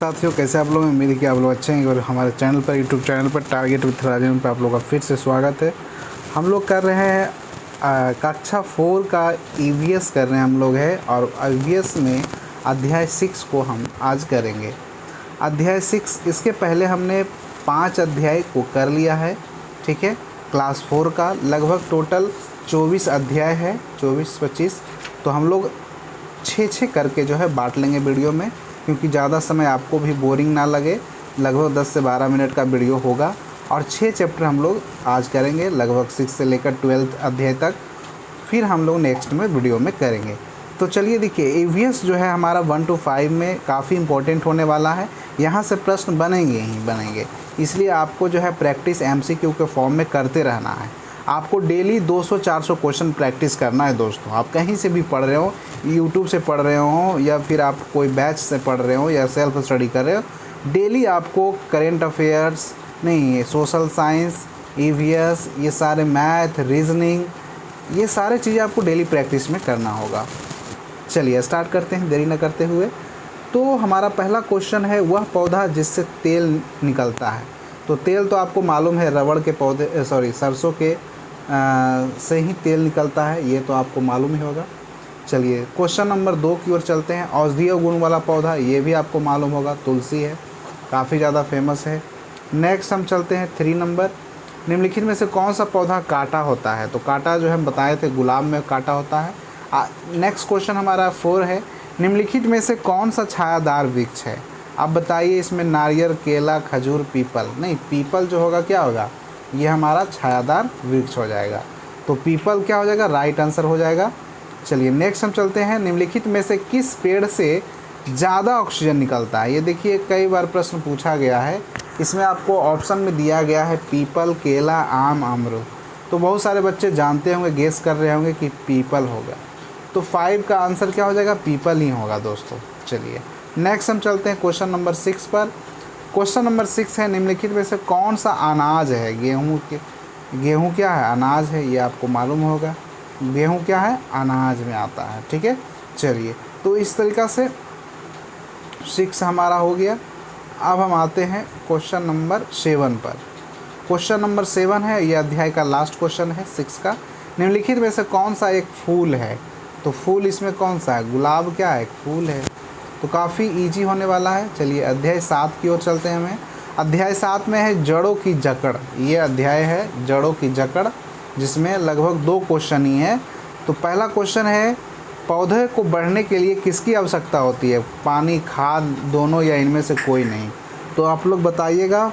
साथियों, कैसे आप लोग? उम्मीद है कि आप लोग अच्छे हैं। और हमारे चैनल पर, यूट्यूब चैनल पर टारगेट विथ राजन पर आप लोगों का फिर से स्वागत है। हम लोग कर रहे हैं कक्षा 4 का ईवीएस कर रहे हैं हम लोग है। और ईवीएस में अध्याय 6 को हम आज करेंगे। अध्याय 6, इसके पहले हमने 5 अध्याय को कर लिया है, ठीक है। क्लास 4 का लगभग टोटल 24 अध्याय है, 24-25। तो हम लोग 6-6 करके जो है बांट लेंगे वीडियो में, क्योंकि ज़्यादा समय आपको भी बोरिंग ना लगे। लगभग 10 से 12 मिनट का वीडियो होगा और 6 चैप्टर हम लोग आज करेंगे, लगभग 6 से लेकर 12 अध्याय तक। फिर हम लोग नेक्स्ट में वीडियो में करेंगे। तो चलिए देखिए, ईवीएस जो है हमारा 1 to 5 में काफ़ी इंपॉर्टेंट होने वाला है। यहाँ से प्रश्न बनेंगे ही बनेंगे, इसलिए आपको जो है प्रैक्टिस एमसीक्यू के फॉर्म में करते रहना है। आपको डेली 200-400 क्वेश्चन प्रैक्टिस करना है दोस्तों। आप कहीं से भी पढ़ रहे हो, यूट्यूब से पढ़ रहे हो या फिर आप कोई बैच से पढ़ रहे हो या सेल्फ स्टडी कर रहे हो, डेली आपको करेंट अफेयर्स नहीं, सोशल साइंस, ईवीएस, ये सारे मैथ, रीजनिंग, ये सारे चीज़ें आपको डेली प्रैक्टिस में करना होगा। चलिए स्टार्ट करते हैं देरी न करते हुए। तो हमारा पहला क्वेश्चन है, वह पौधा जिससे तेल निकलता है। तो तेल तो आपको मालूम है, रबड़ के पौधे सरसों के से ही तेल निकलता है, ये तो आपको मालूम ही होगा। चलिए क्वेश्चन नंबर 2 की ओर चलते हैं। औषधीय गुण वाला पौधा, ये भी आपको मालूम होगा, तुलसी है, काफ़ी ज़्यादा फेमस है। नेक्स्ट हम चलते हैं 3 नंबर। निम्नलिखित में से कौन सा पौधा कांटा होता है? तो कांटा जो हम बताए थे, गुलाब में कांटा होता है। नेक्स्ट क्वेश्चन हमारा 4 है, निम्नलिखित में से कौन सा छायादार वृक्ष है? आप बताइए, इसमें नारियल, केला, खजूर, पीपल? नहीं, पीपल जो होगा क्या होगा, ये हमारा छायादार वृक्ष हो जाएगा। तो पीपल क्या हो जाएगा, राइट आंसर हो जाएगा। चलिए नेक्स्ट हम चलते हैं, निम्नलिखित में से किस पेड़ से ज़्यादा ऑक्सीजन निकलता है? ये देखिए कई बार प्रश्न पूछा गया है। इसमें आपको ऑप्शन में दिया गया है पीपल, केला, आम, अमरूद। तो बहुत सारे बच्चे जानते होंगे, गेस कर रहे होंगे कि पीपल होगा। तो 5 का आंसर क्या हो जाएगा, पीपल ही होगा दोस्तों। चलिए नेक्स्ट हम चलते हैं क्वेश्चन नंबर 6 पर। क्वेश्चन नंबर 6 है, निम्नलिखित में से कौन सा अनाज है? गेहूँ क्या है, अनाज है, ये आपको मालूम होगा। गेहूँ क्या है, अनाज में आता है, ठीक है। चलिए तो इस तरीक़ा से 6 हमारा हो गया। अब हम आते हैं क्वेश्चन नंबर 7 पर। क्वेश्चन नंबर 7 है, यह अध्याय का लास्ट क्वेश्चन है 6 का। निम्नलिखित में से कौन सा एक फूल है? तो फूल इसमें कौन सा है? गुलाब क्या है, एक फूल है। तो काफ़ी इजी होने वाला है। चलिए अध्याय 7 की ओर चलते हैं हमें। अध्याय 7 में है जड़ों की जकड़। ये अध्याय है जड़ों की जकड़, जिसमें लगभग 2 क्वेश्चन ही है। तो पहला क्वेश्चन है, पौधे को बढ़ने के लिए किसकी आवश्यकता होती है? पानी, खाद, दोनों या इनमें से कोई नहीं? तो आप लोग बताइएगा,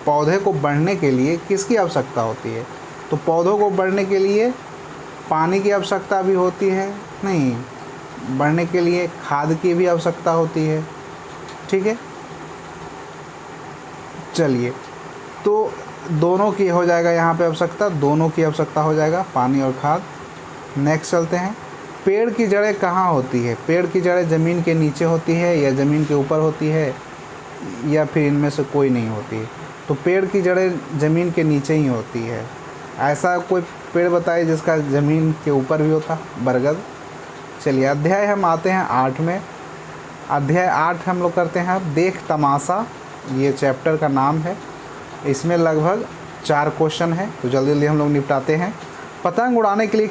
पौधे को बढ़ने के लिए किसकी आवश्यकता होती है? तो पौधों को बढ़ने के लिए पानी की आवश्यकता भी होती है, नहीं, बढ़ने के लिए खाद की भी आवश्यकता होती है, ठीक है। चलिए तो दोनों की हो जाएगा यहाँ पे आवश्यकता, दोनों की आवश्यकता हो जाएगा, पानी और खाद। नेक्स्ट चलते हैं, पेड़ की जड़ें कहाँ होती है? पेड़ की जड़ें ज़मीन के नीचे होती है या ज़मीन के ऊपर होती है या फिर इनमें से कोई नहीं होती? तो पेड़ की जड़ें ज़मीन के नीचे ही होती है। ऐसा कोई पेड़ बताइए जिसका ज़मीन के ऊपर भी होता, बरगद। चलिए अध्याय हम आते हैं 8 में। अध्याय 8 हम लोग करते हैं, देख तमाशा, ये चैप्टर का नाम है। इसमें लगभग 4 क्वेश्चन है, तो जल्दी जल्दी हम लोग निपटाते हैं। पतंग उड़ाने के लिए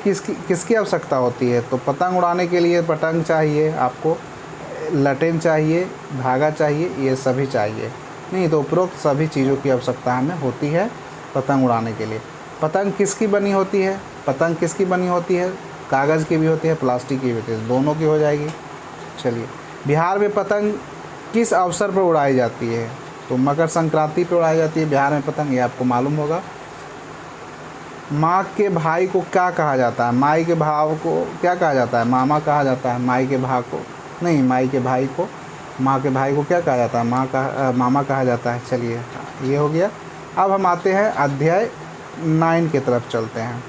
किसकी आवश्यकता होती है? तो पतंग उड़ाने के लिए पतंग चाहिए आपको, लटेन चाहिए, धागा चाहिए, ये सभी चाहिए। नहीं तो उपरोक्त सभी चीज़ों की आवश्यकता हमें होती है पतंग उड़ाने के लिए। पतंग किसकी बनी होती है? पतंग किसकी बनी होती है? कागज़ की भी होती है, प्लास्टिक की भी होती है, दोनों की हो जाएगी। चलिए, बिहार में पतंग किस अवसर पर उड़ाई जाती है? तो मकर संक्रांति पर उड़ाई जाती है बिहार में पतंग, ये आपको मालूम होगा। माँ के भाई को क्या कहा जाता है? माई के भाव को क्या कहा जाता है? मामा कहा जाता है। माई के भाव को नहीं, माई के भाई को, माँ के भाई को क्या कहा जाता है? मामा कहा जाता है। चलिए ये हो गया। अब हम आते हैं अध्याय 9 की तरफ चलते हैं।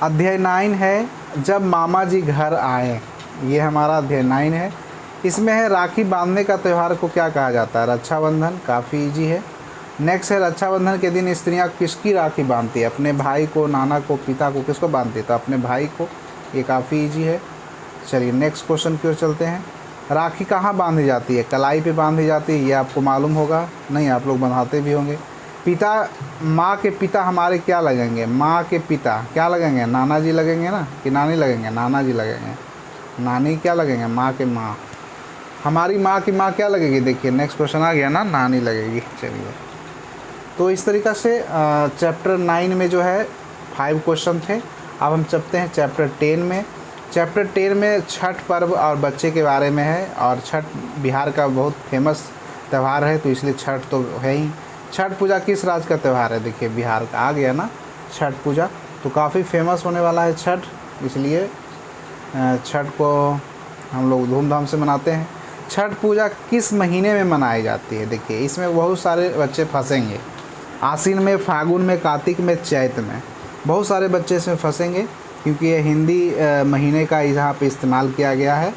अध्याय 9 है, जब मामा जी घर आए। ये हमारा अध्याय 9 है। इसमें है, राखी बांधने का त्यौहार को क्या कहा जाता है? रक्षाबंधन, काफ़ी इजी है। नेक्स्ट है, रक्षाबंधन के दिन स्त्रियां किसकी राखी बांधती है? अपने भाई को, नाना को, पिता को, किसको बांधती है? तो अपने भाई को, ये काफ़ी इजी है। चलिए नेक्स्ट क्वेश्चन की ओर चलते हैं। राखी कहाँ बांधी जाती है? कलाई पे बांधी जाती है, ये आपको मालूम होगा, नहीं आप लोग बंधाते भी होंगे। पिता, माँ के पिता हमारे क्या लगेंगे? माँ के पिता क्या लगेंगे? नाना जी लगेंगे ना, कि नानी लगेंगे? नाना जी लगेंगे। नानी क्या लगेंगे? माँ के माँ। हमारी माँ की माँ क्या लगेगी? देखिए नेक्स्ट क्वेश्चन आ गया ना, नानी लगेगी। चलिए, तो इस तरीक़ा से चैप्टर 9 में जो है 5 क्वेश्चन थे। अब हम चलते हैं चैप्टर 10 में। चैप्टर 10 में छठ पर्व और बच्चे के बारे में है, और छठ बिहार का बहुत फेमस त्यौहार है, तो इसलिए छठ तो है ही। छठ पूजा किस राज्य का त्यौहार है? देखिए बिहार का आ गया ना छठ पूजा, तो काफ़ी फेमस होने वाला है छठ, इसलिए छठ को हम लोग धूमधाम से मनाते हैं। छठ पूजा किस महीने में मनाई जाती है? देखिए इसमें बहुत सारे बच्चे फंसेंगे। आश्विन में, फागुन में, कार्तिक में, चैत में, बहुत सारे बच्चे इसमें फंसेंगे, क्योंकि ये हिंदी महीने का यहाँ पे इस्तेमाल किया गया है।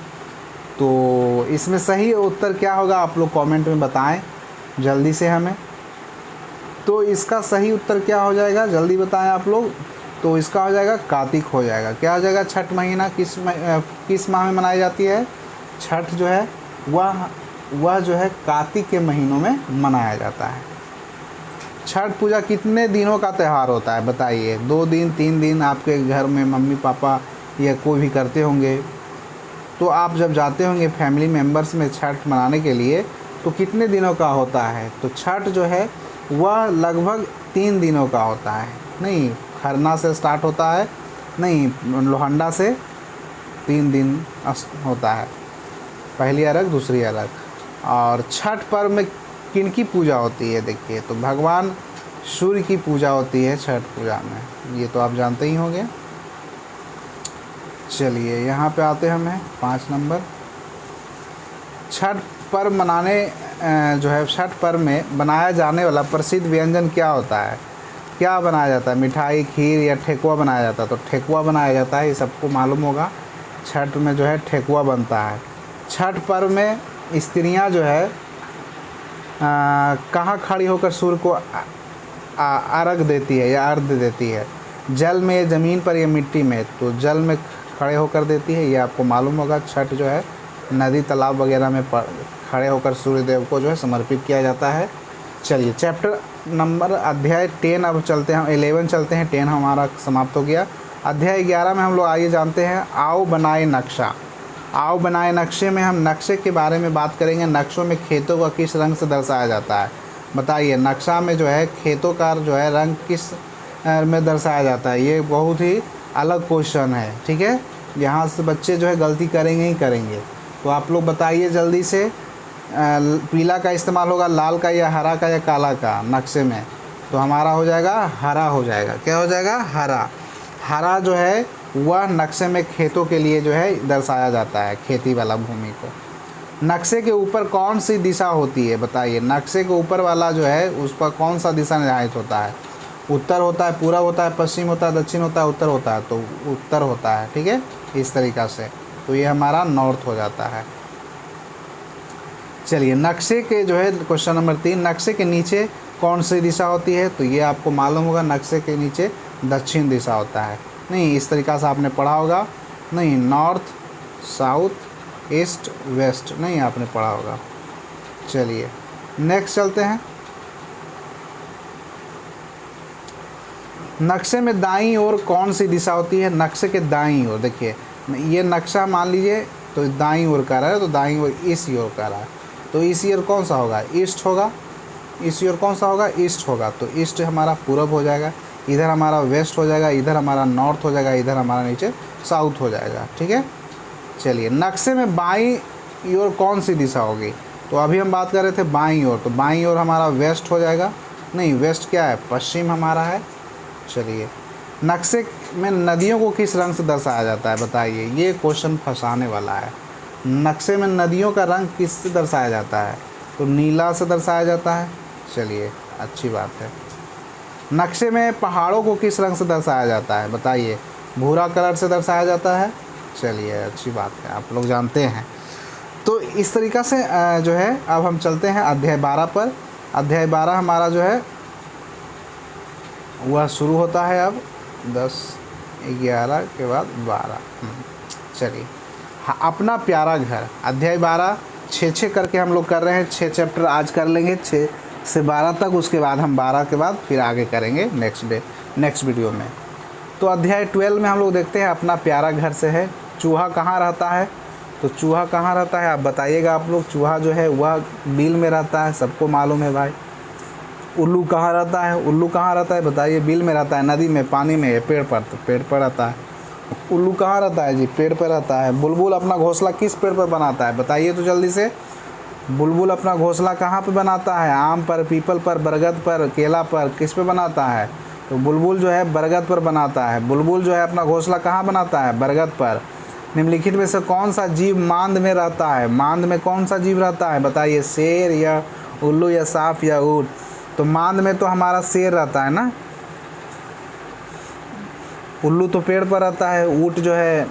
तो इसमें सही उत्तर क्या होगा आप लोग कमेंट में बताएं जल्दी से हमें। तो इसका सही उत्तर क्या हो जाएगा, जल्दी बताएं आप लोग। तो इसका हो जाएगा कार्तिक हो जाएगा। क्या हो जाएगा? छठ महीना किस माह में मनाई जाती है? छठ जो है वह जो है कार्तिक के महीनों में मनाया जाता है। छठ पूजा कितने दिनों का त्यौहार होता है बताइए? 2 दिन, 3 दिन? आपके घर में मम्मी पापा या कोई भी करते होंगे, तो आप जब जाते होंगे फैमिली मेम्बर्स में छठ मनाने के लिए, तो कितने दिनों का होता है? तो छठ जो है वह लगभग 3 दिनों का होता है। नहीं, खरना से स्टार्ट होता है, नहीं लोहंडा से 3 दिन होता है, पहली अरग, दूसरी अरग। और छठ पर्व में किनकी पूजा होती है? देखिए तो भगवान सूर्य की पूजा होती है छठ पूजा में, ये तो आप जानते ही होंगे। चलिए यहाँ पे आते हैं हमें 5 नंबर। छठ पर्व मनाने जो है छठ पर्व में बनाया जाने वाला प्रसिद्ध व्यंजन क्या होता है? क्या बनाया जाता है? मिठाई, खीर या ठेकुआ बनाया जाता है? तो ठेकुआ बनाया जाता है, ये सबको मालूम होगा। छठ में जो है ठेकुआ बनता है। छठ पर्व में स्त्रियां जो है कहाँ खड़ी होकर सूर्य को अर्घ देती है या अर्घ देती है? जल में, ज़मीन पर या मिट्टी में? तो जल में खड़े होकर देती है, ये आपको मालूम होगा। छठ जो है नदी, तालाब वगैरह में खड़े होकर सूर्य देव को जो है समर्पित किया जाता है। चलिए चैप्टर नंबर अध्याय 10 अब चलते हैं, 11 चलते हैं, 10 हमारा समाप्त हो गया। अध्याय 11 में हम लोग आइए जानते हैं आओ बनाए नक्शा। आओ बनाए नक्शे में हम नक्शे के बारे में बात करेंगे। नक्शों में खेतों का किस रंग से दर्शाया जाता है? बताइए नक्शा में जो है खेतों का जो है रंग किस में दर्शाया जाता है? ये बहुत ही अलग क्वेश्चन है, ठीक है। यहाँ से बच्चे जो है गलती करेंगे ही करेंगे, तो आप लोग बताइए जल्दी से। पीला का इस्तेमाल होगा, लाल का या हरा का या काला का नक्शे में? तो हमारा हो जाएगा हरा हो जाएगा। क्या हो जाएगा? हरा। हरा जो है वह नक्शे में खेतों के लिए जो है दर्शाया जाता है, खेती वाला भूमि को। नक्शे के ऊपर कौन सी दिशा होती है? बताइए नक्शे के ऊपर वाला जो है उस पर कौन सा दिशा निर्धारित होता है? उत्तर होता है, पूरब होता है, पश्चिम होता है, दक्षिण होता है, उत्तर होता है? तो उत्तर होता है, ठीक है, इस तरीक़ा से। तो ये हमारा नॉर्थ हो जाता है। चलिए नक्शे के जो है क्वेश्चन नंबर 3, नक्शे के नीचे कौन सी दिशा होती है? तो ये आपको मालूम होगा, नक्शे के नीचे दक्षिण दिशा होता है। नहीं, इस तरीक़ा से आपने पढ़ा होगा, नहीं नॉर्थ, साउथ, ईस्ट, वेस्ट नहीं आपने पढ़ा होगा। चलिए नेक्स्ट चलते हैं। नक्शे में दाईं ओर कौन सी दिशा होती है? नक्शे के दाईं ओर, देखिए ये नक्शा मान लीजिए तो दाईं ओर का रहा है, तो दाईं ओर इस ओर का रहा है, तो इस ओर कौन सा होगा? ईस्ट होगा। इस ओर कौन सा होगा? ईस्ट होगा। तो ईस्ट हमारा पूरब हो जाएगा, इधर हमारा वेस्ट हो जाएगा, इधर हमारा नॉर्थ हो जाएगा, इधर हमारा नीचे साउथ हो जाएगा, ठीक है। चलिए नक्शे में बाईं ओर कौन सी दिशा होगी? तो अभी हम बात कर रहे थे बाईं ओर, तो बाईं ओर हमारा वेस्ट हो जाएगा। नहीं, वेस्ट क्या है? पश्चिम हमारा है। चलिए नक्शे में नदियों को किस रंग से दर्शाया जाता है? बताइए, ये क्वेश्चन फंसाने वाला है। नक्शे में नदियों का रंग किससे दर्शाया जाता है? तो नीला से दर्शाया जाता है। चलिए अच्छी बात है। नक्शे में पहाड़ों को किस रंग से दर्शाया जाता है? बताइए, भूरा कलर से दर्शाया जाता है। चलिए अच्छी बात है, आप लोग जानते हैं। तो इस तरीक़ा से जो है अब हम चलते हैं अध्याय 12 पर। अध्याय 12 हमारा जो है वह शुरू होता है अब 10, 11 के बाद 12। चलिए अपना प्यारा घर अध्याय 12 6 करके हम लोग कर रहे हैं। 6 चैप्टर आज कर लेंगे 6 से 12 तक, उसके बाद हम 12 के बाद फिर आगे करेंगे नेक्स्ट वीडियो में। तो अध्याय 12 में हम लोग देखते हैं अपना प्यारा घर से है। चूहा कहाँ रहता है, तो चूहा कहाँ रहता है आप बताइएगा आप लोग। चूहा जो है वह बिल में रहता है, सबको मालूम है भाई। उल्लू कहाँ रहता है, उल्लू कहाँ रहता है बताइए। बिल में रहता है, नदी में, पानी में, पेड़ पर, तो पेड़ पर रहता है। उल्लू कहाँ रहता है जी, पेड़ पर रहता है। बुलबुल अपना घोंसला किस पेड़ पर बनाता है बताइए तो जल्दी से। बुलबुल अपना घोंसला कहाँ पे बनाता है, आम पर, पीपल पर, बरगद पर, केला पर, किस पे बनाता है, तो बुलबुल जो है बरगद पर बनाता है। बुलबुल जो है अपना घोंसला कहाँ बनाता है, बरगद पर। निम्नलिखित में से कौन सा जीव मांद में रहता है, मांद में कौन सा जीव रहता है बताइए, शेर या उल्लू या सांप या ऊँट। तो मांद में तो हमारा शेर रहता है ना, उल्लू तो पेड़ पर रहता है, ऊँट जो है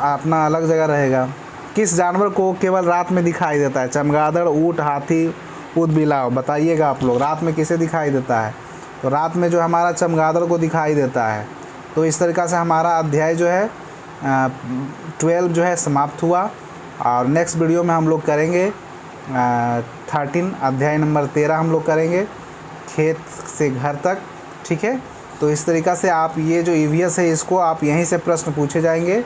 अपना अलग जगह रहेगा। किस जानवर को केवल रात में दिखाई देता है, चमगादड़, ऊँट, हाथी, ऊँट, बिलाव, बताइएगा आप लोग। रात में किसे दिखाई देता है, तो रात में जो हमारा चमगादड़ को दिखाई देता है। तो इस तरीक़ा से हमारा अध्याय जो है 12 जो है समाप्त हुआ। और नेक्स्ट वीडियो में हम लोग करेंगे 13 अध्याय नंबर 13 हम लोग करेंगे, खेत से घर तक, ठीक है। तो इस तरीक़ा से आप ये जो ईवीएस है इसको आप यहीं से प्रश्न पूछे जाएंगे।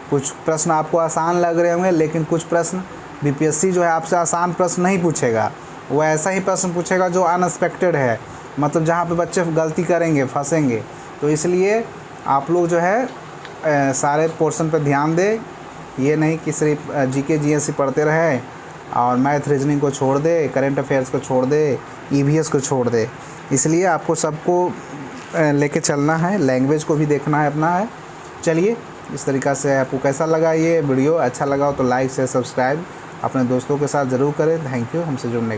कुछ प्रश्न आपको आसान लग रहे होंगे, लेकिन कुछ प्रश्न बीपीएससी जो है आपसे आसान प्रश्न नहीं पूछेगा, वो ऐसा ही प्रश्न पूछेगा जो अनएक्सपेक्टेड है, मतलब जहाँ पे बच्चे गलती करेंगे, फंसेंगे। तो इसलिए आप लोग जो है सारे पोर्शन पर ध्यान दें, ये नहीं कि सिर्फ जीके जीएस पढ़ते रहें और मैथ रीजनिंग को छोड़ दे, करंट अफेयर्स को छोड़ दे, ईवीएस को छोड़ दे। इसलिए आपको सबको लेके चलना है, लैंग्वेज को भी देखना है अपना है। चलिए, इस तरीक़ा से आपको कैसा लगा ये वीडियो, अच्छा लगा हो तो लाइक शेयर सब्सक्राइब अपने दोस्तों के साथ ज़रूर करें। थैंक यू हमसे जुड़ने के